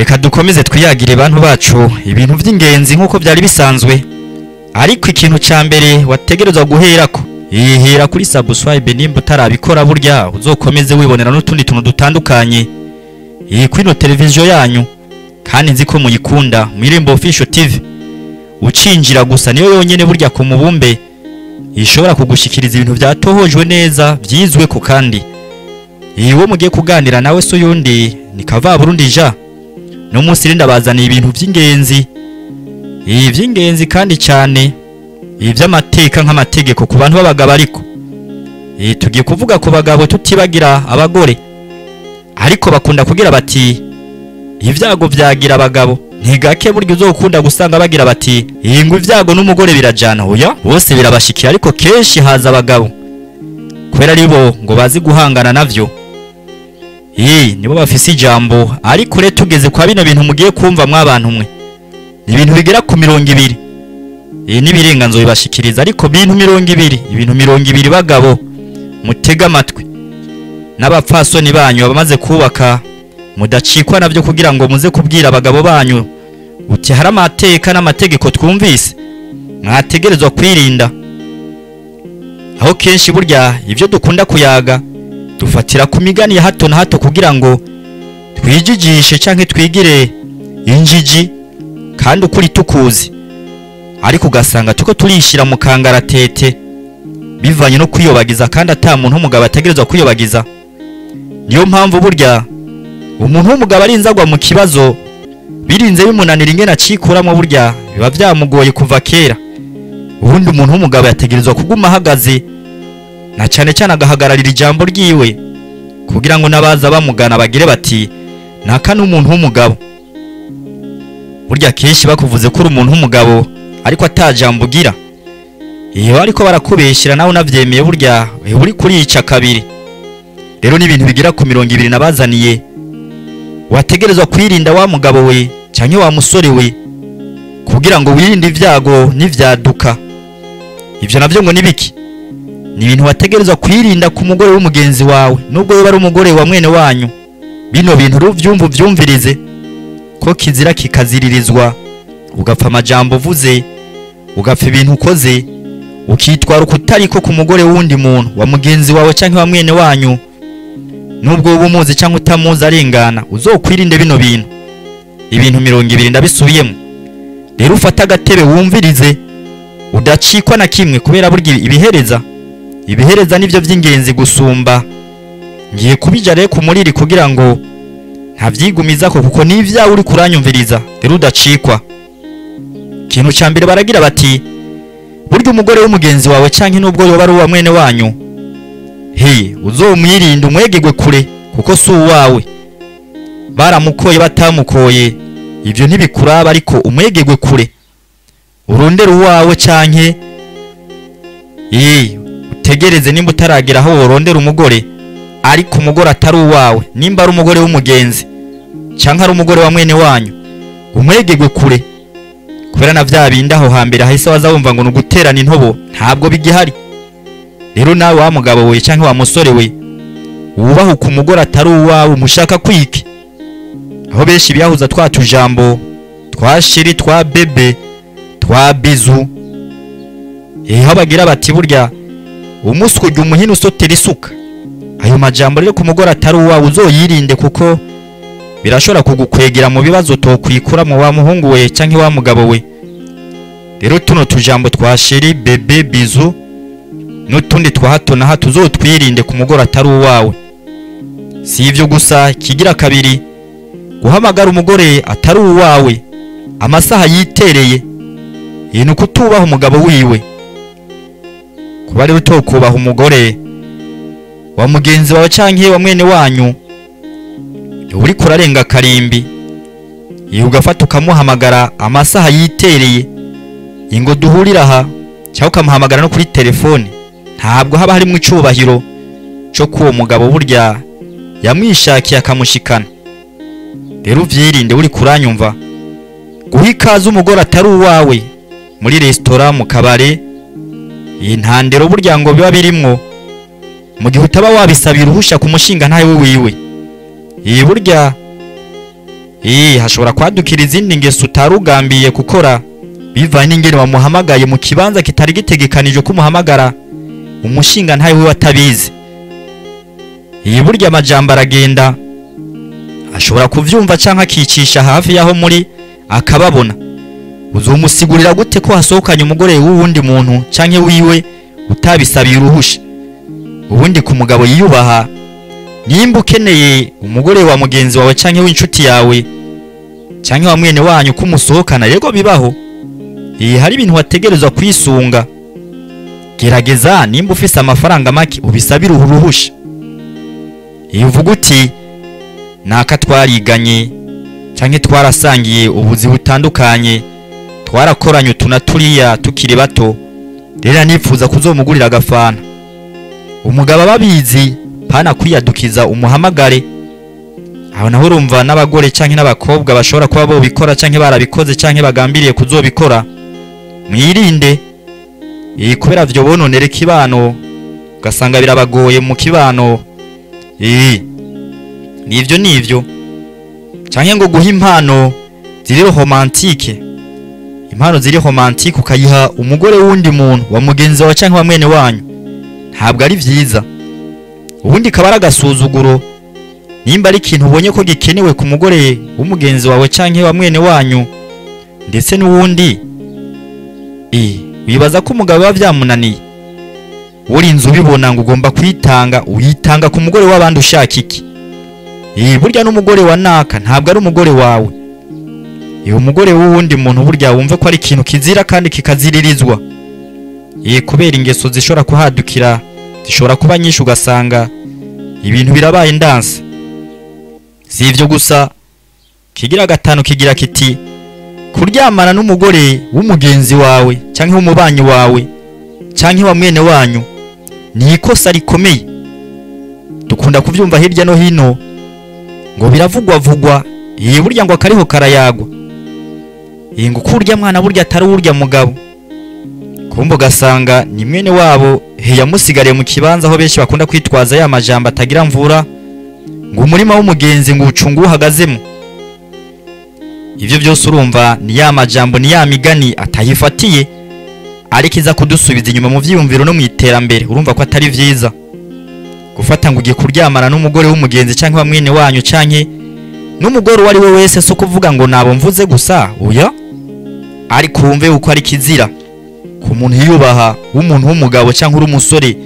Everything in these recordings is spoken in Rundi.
reka dukomeze twiyagire bantu bacu ibintu by'ingenzi nkuko byari bisanzwe, ariko ikintu ca mbere wategerezwa guherako ihera kuri subscribe. Nimba utarabikora burya uzokomeze wibonera n'utundi tuntu dutandukanye kwino televiziyo yanyu, kandi nzi ko muyikunda mu Irembo Official TV. Ucinjira gusa niyo yonyene burya ku mubumbe ishobora kugushikiriza ibintu byatohojwe neza byizwe ko, kandi iwo mugiye kuganira nawe so yundi ni Kava Burundi ja no munsi rinda bazaniye ibintu by'ingenzi, ivy'ingenzi kandi cyane ivy'amateka nk'amategeko ku bantu b'abagabo. Ariko tugiye kuvuga ku bagabo tutibagira abagore, ariko bakunda kugira bati ivyago vyagira abagabo ntigake buryo uzokunda gusanga bagira bati ngo ivyago n'umugore birajana. Oya, bose birabashikira, ariko kenshi haza abagabo kubera aribo ngo bazi guhangana navyo, nibo bafise ijambo. Ariko rero tugeze kwa bino bintu mugiye kumva mw'abantu mwe, ibintu bigera ku 200 n'ibirenganzo bibashikiriza, ariko bintu 200, ibintu 200 bagabo mutega amatwi n'abapfasoni banyu bamaze kubaka, mudacikwa navyo kugira ngo muze kubwira abagabo banyu uti hari amateka n'amategeko twumvise mwategerezwa kwirinda. Aho kenshi burya ivyo dukunda kuyaga dufatira ku migani ya hato na hato kugira ngo twijijishe canke twigire injiji, kandi ukuri tukuzi, ariko ugasanga tuko turishira mu kangaratete bivanye no kwiyobagiza, kandi ata muntu w'umugabo ategerezwa kwiyobagiza. Niyo mpamvu burya umuntu w'umugabo arinzagwa mu kibazo birinze bimunanira ingena cikuramo, burya biba vyamugoye kuva kera. Ubundi umuntu w'umugabo yategerezwa kuguma ahagaze, na cyane cyane agahagararira ijambo ryiwe kugira ngo nabaza bamugana bagire bati naka n'umuntu w'umugabo. Burya kenshi bakuvuze ko uri umuntu w'umugabo ariko atajambo ugira, iyo ariko barakubeshira nawe unavyemeye, burya uri kurica kabiri. Rero n'ibintu bigira ku 200 nabazaniye wategerezwa kwirinda wa mugabo we canke wa musore we, kugira ngo wirinde ivyago n'ivyaduka. Ivyo navyo ngo nibiki? Ni ibintu wategerezwa kwirinda ku mugore w'umugenzi wawe, nubwo yoba ari umugore wa mwene wanyu. Bino bintu ruvyumva vyumvirize ko kizira kikaziririzwa, ugapfa amajambo uvuze, ugapfa ibintu ukoze, ukitwara ukutariko ku mugore wundi muntu wa mugenzi wawe canke wa mwene wanyu, nubwo uba umuzi canke utamuzi arengana. Uzokwirinde bino bintu, ibintu 200 ndabisubiyemo. Rero ufata agatebe wumvirize udacikwa na kimwe, kubera burya ibihereza nivyo vy'ingenzi gusumba. Ngiye kubija rero ku muriri kugira ngo ntavyigumiza ko, kuko nivya uri kuranyumviriza. Rero udacikwa. Kintu ca mbere baragira bati burya umugore w'umugenzi wawe canke nubwo yoba ari uwa mwene wanyu, uzomwirinde umwegegwe kure, kuko si uwawe. Baramukoye batamukoye ivyo ntibikuraba, ariko umwegegwe kure, urondera uwawe canke utegereze nimba utaragera aho worondera umugore, ariko umugore atari uwawe. Nimba ari umugore w'umugenzi canke ari umugore wa mwene wanyu, umwegegwe kure, kubera na vya bindi aho hambere hahise waza wumva ngo nuguterana intobo ntabwo bigihari. Rero nawe wa mugabo we canke wa musore we wubaho ku mugore atari uwawe, umushaka kwiki. Aho benshi byahuza twatujambo twa shiri, twa bebe, twa bizu, aho bagira bati burya umuswe ujya umuhini usotera isuka. Ayo majambo rero ku mugore atari uwawe uzoyirinde, kuko birashobora kugukwegera mu bibazo tokwikura mu wa muhungu we canke wa mugabo we. Rero tuno tujambo twa shiri, bebe, bizu n'utundi twa hato na hato uzotwirinde ku mugore atari uwawe. Si ivyo gusa, kigira kabiri guhamagara umugore atari uwawe amasaha yitereye, ni kutubaha umugabo wiwe. Kuba rero utokubaha umugore wa mugenzi wawe canke wa mwene wanyu uri kurarenga karimbi, ugafata ukamuhamagara amasaha yitereye ngo duhurira aha, cyangwa ukamuhamagara no kuri telefone, ntabwo haba harimo icubahiro cyo kuwo mugabo burya yamwishakiye akamushikana. Rero uvyirinde uri kuranyumva. Guha ikaze umugore atari uwawe muri restaurant, mu kabare, intandero burya ngo biba birimwo mu gihe utaba wabisabira uruhusha ku mushinga ntawe wiwe. Burya hashobora kwadukira izindi ngeso utarugambiye gukora bivanye n'ingene wamuhamagaye mu kibanza kitari gitegekanije ko umuhamagara umushinga ntawe we watabizi. Burya amajambo aragenda, ashobora kuvyumva canke akicisha hafi yaho muri akababona. Uzumusigurira gute ko hasohokanye umugore w'uwundi muntu canke wiwe utabisabiye uruhusha? Ubundi ku mugabo yiyubaha, nimba ukeneye umugore wa mugenzi wawe canke w'inshuti yawe canke wa mwene wanyu kumusohokana, yego bibaho. Hari ibintu wategerezwa kwisunga. Gerageza nimba ufise amafaranga make ubisabire uruhusha. Uvuga uti naka twariganye canke twarasangiye ubuzi butandukanye, twarakoranye tunaturiya tukiri bato, rero nifuza kuzomugurira agafana. Umugabo ababizi pana kwiyadukiza umuhamagare. Aho naho urumva n'abagore canke n'abakobwa bashobora kuba bo bikora canke barabikoze canke bagambiriye kuzobikora. Mwirinde kubera vyo bononera kibano, ugasanga birabagoye mu kibano. Nivyo canke ngo guha impano ziri romantike, impano ziri romantike ukayiha umugore wundi muntu wa mugenzi wawe canke wa mwene wanyu, ntabwo ari vyiza. Ubundi kabara gasuzuguro nimba ari ikintu ubonye ko gikenewe ku mugore w'umugenzi wawe canke wa mwene wanyu ndetse n'uwundi, wibaza ko umugabo bavyamunaniye, urinze ubibona ngo ugomba kwitanga, uyitanga ku mugore w'abandi ushaka iki? Burya n'umugore wa naka ntabwo ari umugore wawe. Umugore w'uwundi muntu burya wumve ko ari ikintu kizira kandi kikaziririzwa. Kubera ingeso zishobora kuhadukira, zishobora kuba nyinshi, ugasanga ibintu birabaye ndanse. Si ivyo gusa, kigira gatanu kigira kiti kuryamana n'umugore w'umugenzi wawe canke w'umubanyi wawe canke wa mwene wanyu ni ikosa rikomeye. Dukunda kuvyumva hirya no hino ngo biravugwa, burya ngo akariho karayagwa. Ngo kurya mwana burya atari urya mugabo. Kumbo gasanga ni mwene wabo yamusigariye mu kibanza aho benshi bakunda kwitwaza ya majambo atagira mvura ngo umurima w'umugenzi ngo ucungu uhagazemo. Ivyo byose urumva ni ya majambo, ni ya migani atayifatiye, arikiza kudusubiza inyuma mu vyiyumviro no mu iterambere. Urumva ko atari vyiza gufata ngo ugiye kuryamana n'umugore w'umugenzi canke wa mwene wanyu canke n'umugore wari we wese, so kuvuga ngo nabo mvuze gusa. Oya, ari kumve uko ari kizira ku muntu yiyubaha w'umuntu w'umugabo canke uri umusore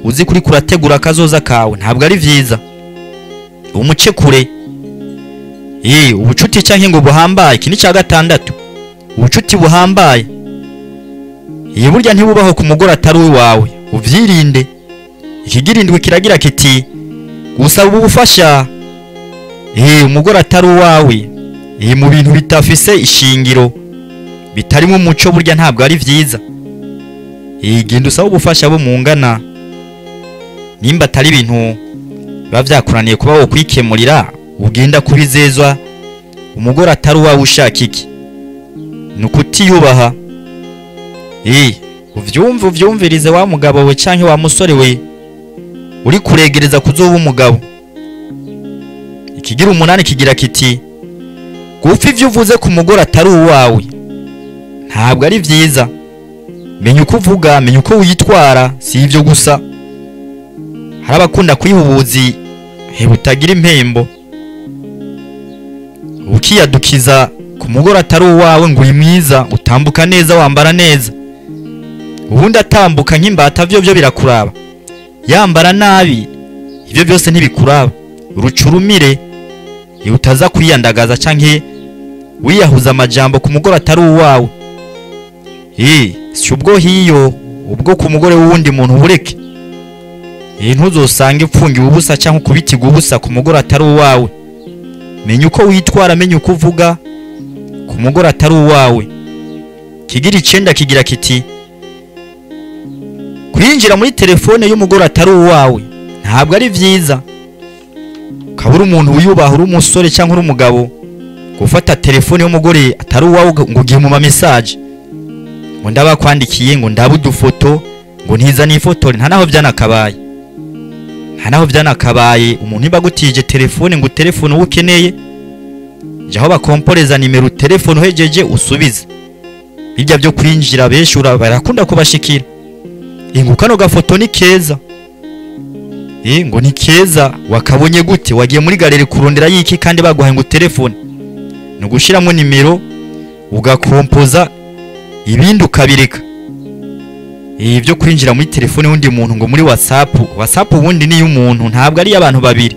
uzi kuri kurategura kazoza kawe, ntabwo ari vyiza. Umuce kure. Ubucuti canke ngo buhambaye, iki ni ca gatandatu. Ubucuti buhambaye burya ntibubaho ku mugore atari wawe, uvyirinde. Ikigirindwe kiragira kiti gusaba ubufasha umugore atari wawe mu bintu bitafise ishingiro, bitarimo umuco, burya ntabwo ari vyiza. Genda usaba ubufasha bo mungana, nimba atari ibintu biba vyakuraniye kuba wo kwikemurira, ugenda kubizezwa umugore atari wawe ushaka iki. Nukutiyubaha. Uvyumvirize wa mugabo we canke wa musore we uri kuregereza kuzoba umugabo. Ikigira umunani kigira kiti gupfa ivyo uvuze ku mugore atari uwawe ntabwo ari vyiza. Menya uko uvuga, menya uko witwara. Si ivyo gusa, hari abakunda kwihubuzi butagira impembo, ukiyadukiza ku mugore atari uwawe ngo uri mwiza, utambuka neza, wambara neza. Ubundi atambuka nk'imbata vyo birakuraba, yambara nabi ivyo byose ntibikuraba. Urucurumire utaza kwiyandagaza canke wiyahuza amajambo ku mugore atari uwawe. Si ubwo hiyo, ubwo ku mugore w'uwundi muntu bureke. Ntuzosange upfungiwe ubusa canke kubitigwa ubusa ku mugore atari uwawe. Menya uko witwara, menya uko uvuga ku mugore atari uwawe. Kigira 9 kigira kiti kwinjira muri telefone y'umugore atari uwawe ntabwo ari vyiza. Kabura umuntu wiyubaha, uri umusore canke uri umugabo, gufata telefone y'umugore atari uwawe ngo ugiye mu message ngo ndabakwandikiye ngo ndabudufoto ngo ntiza n'ifoto. Nta naho vyanakabaye umuntu ibagutije telefone ngo telefone ukeneye jaho bakomporeza nimero telefone uhejeje usubize. Bijya byo kwinjira beshura barakunda kubashikira. Ingo kano gafoto ni keza. Ngo ni keza wakabonye gute wagiye muri galeri kurondera yiki kandi baguhaye ngo telefone. No gushiramo nimero ugakompoza ibindi ukabireka. Ibyo kwinjira muri telefone wundi muntu ngo muri WhatsApp ubundi ni y'umuntu ntabwo ari abantu babiri.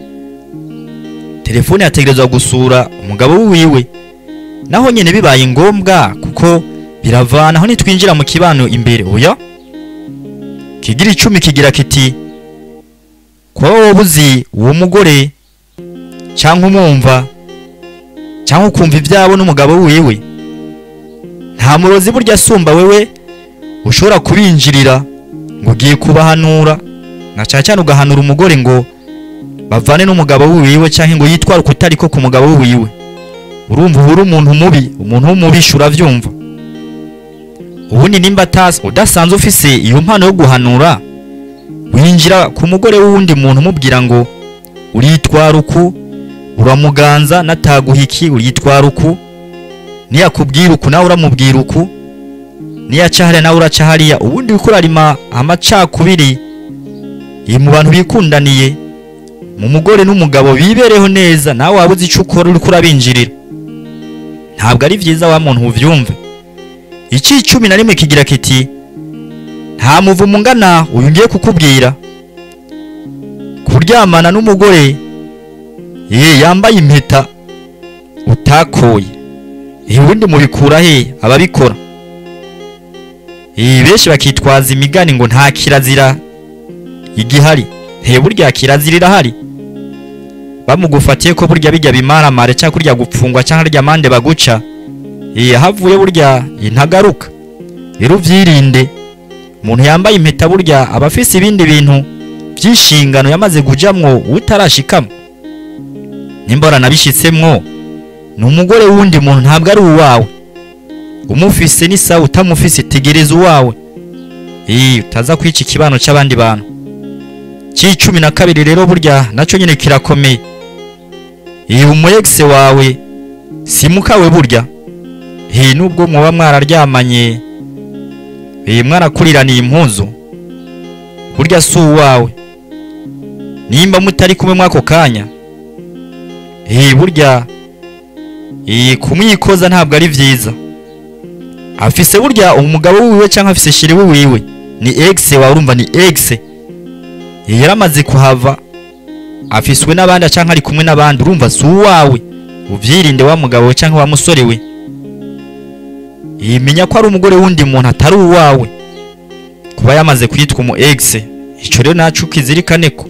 Telefone yategerezwa gusura umugabo wiwe. Naho nyene bibaye ngombwa kuko biravana aho nitwinjira mu kibano imbere oya. Kigira 10 kigira kiti kwa wobuzi uwo mugore cyangwa umumva cyangwa ukumva ibyabo n'umugabo wiwe nta murozi burya asumba wewe ushobora kubinjirira ngo ugiye kubahanura na cyane ugahanura umugore ngo bavane n'umugabo wiwe cyangwa ngo yitwara kutariko ku mugabo wiwe. Urumva ubura umuntu mubi, umuntu w'umubishura vyumva. Ubundi nimba udasanzwe ufise iyo mpano yo guhanura winjira ku mugore w'undi muntu mubwira ngo uritwara uku uramuganza nataguhiki uritwara uku niyakubwira uku nawe uramubwira uku niyacahare nawe uracahariya. Ubundi ukurarima amacakubiri mu bantu bikundaniye mu mugore n'umugabo bibereho neza nawe wabuze ico ukora uri kurabinjirira. Ntabwo ari vyiza wa muntu uvyumve. Iki 11 kigira kiti nta muvumo ngana uyu ngiye kukubwira kuryamana n'umugore yambaye impeta utakoye. Ubundi mubikura he ababikora? Benshi bakitwaza imigani ngo nta kirazira igihari. Burya kirazira irahari. Bamugufatiye ko burya bijya bimara mare cyangwa kurya gupfungwa cyangwa rya mande baguca. Havuye burya intagaruka. Rero vyirinde. Umuntu yambaye impeta burya abafise ibindi bintu by'inshingano yamaze kujamwo utarashikamo. Nimbora nabishitsemwo n'umugore wundi muntu ntabwo ari uwawe. Umufise ni sawa utamufise tegereza uwawe. Utaza kwica ikibano cy'abandi bantu. Cumi na kabiri rero burya naco nyene kirakomeye. Umuyexe wawe simukawe burya. Nubwo muba mwararyamanye mwarakuriraniye impuzu burya si uwawe. Nimba mutari kumwe mwako kanya burya kumwikoza ntabwo ari vyiza. Afise burya umugabo wiwe cyangwa afise shiri wiwe ni ex wawe urumva ni ex. Yaramaze kuhava afiswe n'abandi cyangwa ari kumwe n'abandi urumva si uwawe. Uvyirinde wa mugabo cyangwa wa musore we. Menya ko ari umugore wundi muntu atari uwawe kuba yamaze kwitwa umu ex. Ico rero nacu kizirikane ko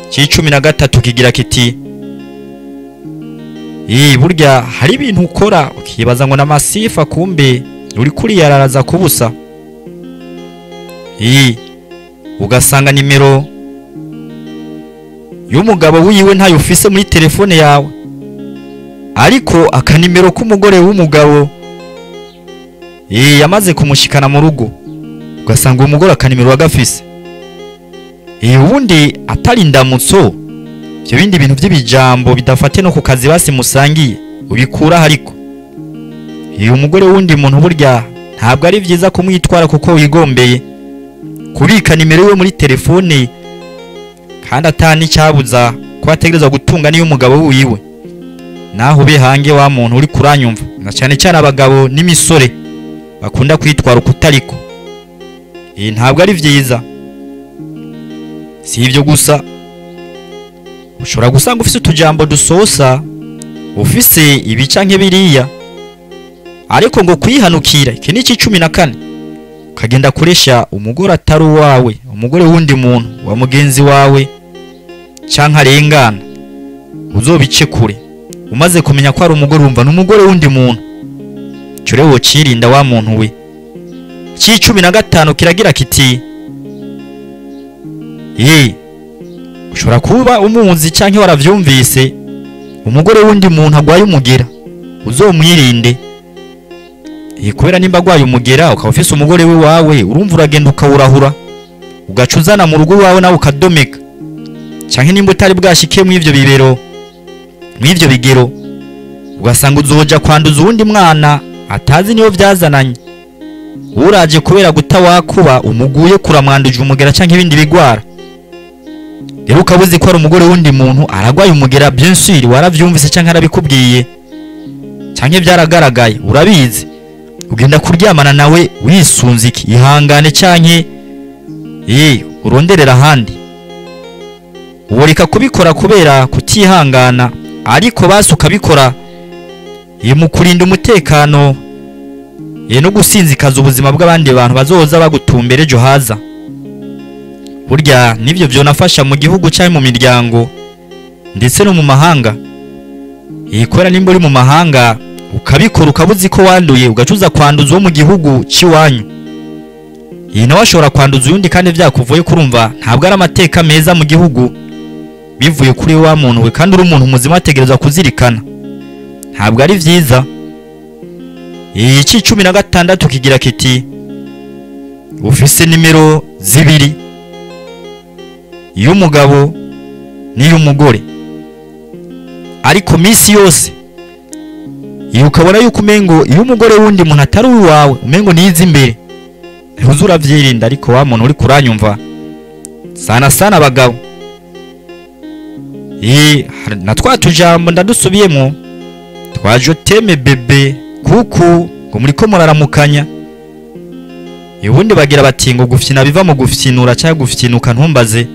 13 kigira kiti burya hari ibintu ukora ukibaza ngo namasifa kumbe uri kuri yararaza kubusa. Ugasanga nimero y'umugabo wiwe ntayo ufise muri telefone yawe ariko akanimero k'umugore w'umugabo yamaze kumushikana mu rugo ugasanga umugore akanimero wagafise. Ubundi atari ndamutso byo bindi bintu by'ibijambo bidafate no ku kazi basi musangiye ubikura hariko. Umugore wundi muntu burya ntabwo ari vyiza kumwitwara kuko wigombeye kubika nimero yo muri telefone kandi atani cyabuza ko ategereza gutunga niyo umugabo wiwe. Naho behange wa muntu uri kuranyumva na cyane cyane abagabo n'imisore bakunda kwitwara ukutariko. Ntabwo ari vyiza. Si ibyo gusa ushobora gusanga ufise utujambo dusosa ufise ibicanke biriya ariko ngo kwihanukira iki ni 14 kagenda kuresha umugore atari wawe umugore wundi muntu wa mugenzi wawe canka arengana uzobice kure umaze kumenya ko ari umugore umva n'umugore wundi muntu cyo rero cirinda wa muntu we. 15 kiragira kiti ushobora kuba umunzi canke waravyumvise umugore wundi muntu agwaye umugera uzomwirinde. Kubera nimba agwaye umugera ukaba ufise umugore we wawe urumva uragenda ukawurahura ugacuzana mu rugo wawe nawe ukadomeka canke nimba utari bwashike mu ivyo bibero mu ivyo bigero ugasanga uzoja kwanduza uwundi mwana atazi niyo vyazananye. Uraje kubera guta wakuba umuguye kuramwanduje umugera canke ibindi bigwara. Rero ukabuzi ko ari umugore wundi muntu aragwaye umugera, bien sûr waravyumvise canke arabikubwiye canke byaragaragaye urabizi, ugenda kuryamana nawe wisunze iki, ihangane canke uronderera ahandi. Uworeka kubikora kubera kutihangana, ariko basi ukabikora mu kurinda umutekano no gusinzikaza ubuzima bw'abandi bantu bazoza bagutumbere ejo haza. Burya nivyo vyonafasha mu gihugu cyangwa mu miryango ndetse no mu mahanga. Ikora nimba uri mu mahanga ukabikora ukabuzi ko wanduye ugacuza kwanduza wo mu gihugu ciwanyu, nawe ashobora kwanduza uyundi kandi vyakuvuye, kurumva ntabwo ari amateka meza mu gihugu bivuye kuri wa muntu we, kandi uri umuntu muzima ategerezwa kuzirikana, ntabwo ari vyiza. Iki 16 kigira kiti ufise nimero zibiri, y'umugabo n'iy'umugore, ariko misi yose ukabona yuko umengo iy'umugore wundi muntu atari uwawe, umengo niyiza imbere, ntuzura vyirinda. Ariko wa muntu uri kuranyumva sana abagabo, na twatujambo ndadusubiyemo twaje teme bebe kuku ngo muri ko muraramukanya, ubundi bagira bati ngo gufyina biva mu gufyinura cyangwa gufyinuka ntumbaze.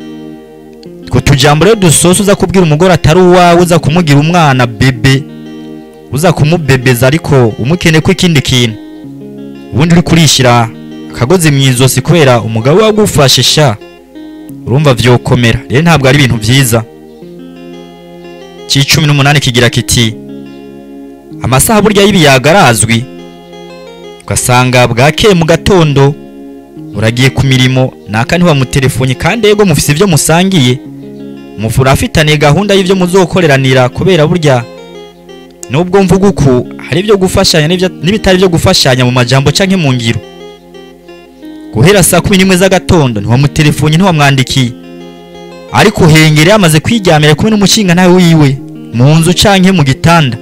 Ko tujambo rero dusoso uza kubwira umugore atari uwawe, uza kumugira umwana bebe, uza kumubebeza ariko umukene ko ikindi kintu, ubundi uri kurishira akagozi mwizosi kubera umugabo wagufashe sha, urumva vyokomera. Rero ntabwo ari ibintu vyiza. 18 kigira kiti amasaha burya y'ibiyaga arazwi, ugasanga bwakeye mu gatondo uragiye ku mirimo naka ntiwa mu telefone, kandi yego mufise ivyo musangiye, mufura afitaniye gahunda y'ivyo muzokoreranira, kubera burya nubwo mvuga uko hari ivyo gufashanya n'ibitari byo gufashanya mu majambo canke mu ngiro. Guhera saa 11 z'agatondo ntiwa mu telefone ntiwa mwandikiye, ariko hengere yamaze kwiryamira kumwe n'umushinga nawe wiwe mu nzu canke mu gitanda,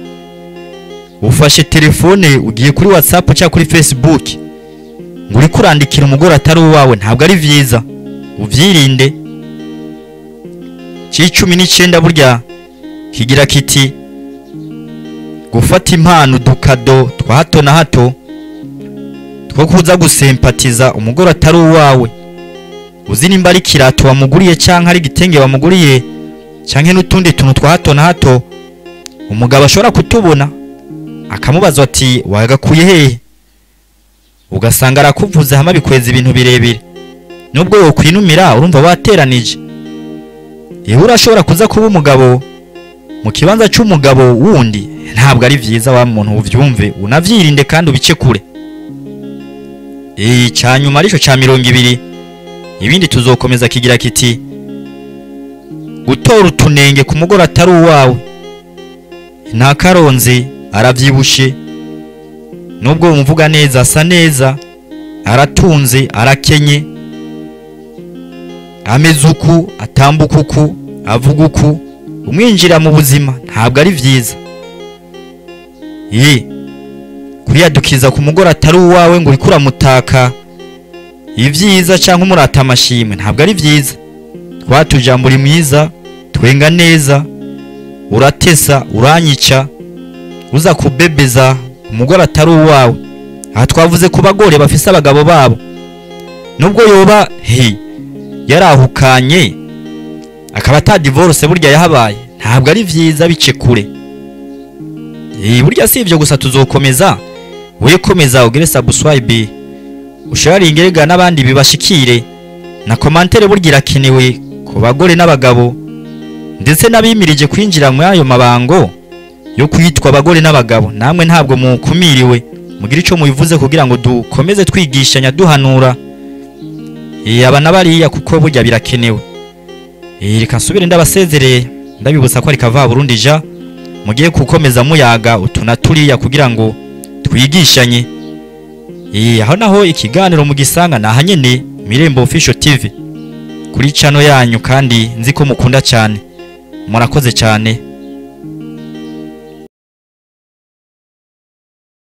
ufashe telefone ugiye kuri WhatsApp cyangwa kuri Facebook ngo uri kurandikira umugore atari uwawe, ntabwo ari vyiza, uvyirinde. 19 burya kigira kiti gufata impano dukado twa hato na hato two kuza gusempatiza umugore atari uwawe, uzi nimba ari kirato wamuguriye canke ari gitenge wamuguriye canke n'utundi tuntu twa hato na hato, umugabo ashobora kutubona akamubaza ati wagakuye hehe, ugasanga arakuvuze hama bikweza ibintu birebire, nubwo yo kwinumira urumva wateranije. Urashobora kuza kuba umugabo mu kibanza cy'umugabo wundi, ntabwo ari vyiza. Wa muntu uvyumve unavyirinde kandi ubice kure. Cyanyuma arico ca 20, ibindi tuzokomeza kigira kiti gutora utunenge ku mugore atari uwawe. Nta karonze aravyibushe, nubwo umuvuga neza asa neza, aratunze arakenye, ameze uku atambuka uku avuga uku, umwinjira mu buzima, ntabwo ari vyiza. Kuyadukiza ku mugore atari uwawe ngo uri kuramutaka ivyiza canke umurata amashimwe, ntabwo ari vyiza. Twatujambo uri mwiza, twenga neza, uratesa uranyica, uza kubebeza umugore atari uwawe. Aha twavuze ku bagore bafise abagabo babo, nubwo yoba yarahukanye akaba ata divorce burya yahabaye, ntabwo ari vyiza, bice kure. Burya si ivyo gusa, tuzokomeza we komeza ugire subscribe, usharinge rega n'abandi bibashikire, na commentaire burya irakenewe ku bagore n'abagabo, ndetse nabimirije kwinjira mu ayo mabango yo kwitwa abagore n'abagabo. Namwe ntabwo mukumiriwe, mugira ico mubivuze kugira ngo dukomeze twigishanya duhanura abana bariya, kuko burya birakenewe. Reka nsubire ndabasezereye ndabibutsa ko ari Kava Burundi ja mugiye gukomeza muyaga utunaturiya kugira ngo twigishanye. Aho naho ikiganiro mugisanga nahanyene Mirembo Official TV kuri channel yanyu, kandi nzi ko mukunda cyane. Murakoze cyane.